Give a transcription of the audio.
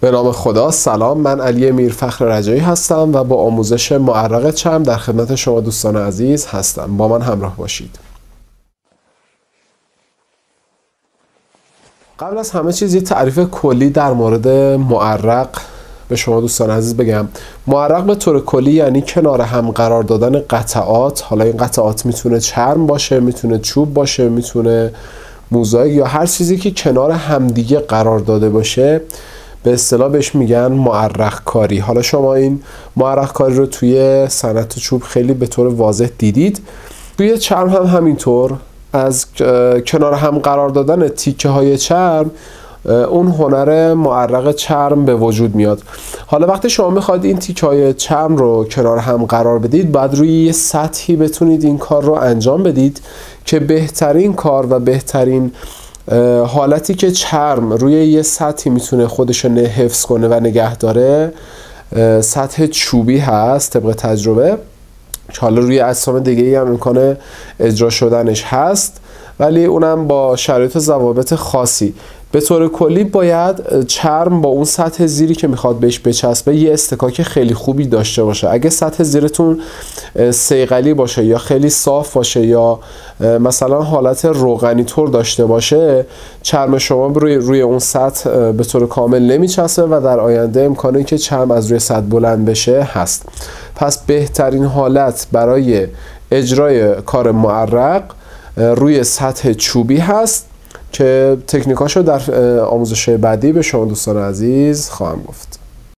به نام خدا. سلام، من علی میرفخر رجایی هستم و با آموزش معرق چرم در خدمت شما دوستان عزیز هستم. با من همراه باشید. قبل از همه چیز یه تعریف کلی در مورد معرق به شما دوستان عزیز بگم. معرق به طور کلی یعنی کنار هم قرار دادن قطعات. حالا این قطعات میتونه چرم باشه، میتونه چوب باشه، میتونه موزاییک یا هر چیزی که کنار همدیگه قرار داده باشه به اصطلاح بهش میگن معرق کاری. حالا شما این معرق کاری رو توی صنعت چوب خیلی به طور واضح دیدید. توی چرم هم همینطور، از کنار هم قرار دادن تیکه های چرم اون هنر معرق چرم به وجود میاد. حالا وقتی شما میخواید این تیکه های چرم رو کنار هم قرار بدید، باید روی یه سطحی بتونید این کار رو انجام بدید که بهترین کار و بهترین حالتی که چرم روی یه سطحی میتونه خودش رو حفظ کنه و نگه داره سطح چوبی هست طبق تجربه، که حالا روی اجسام دیگه هم امکان اجرا شدنش هست، ولی اونم با شرایط و ضوابط خاصی. به طور کلی باید چرم با اون سطح زیری که میخواد بهش بچسبه یه استکاک خیلی خوبی داشته باشه. اگه سطح زیرتون صیقلی باشه یا خیلی صاف باشه یا مثلا حالت روغنی طور داشته باشه، چرم شما روی اون سطح به طور کامل نمیچسبه و در آینده امکانه که چرم از روی سطح بلند بشه هست. پس بهترین حالت برای اجرای کار معرق روی سطح چوبی هست که تکنیکاشو در آموزش بعدی به شما دوستان عزیز خواهم گفت.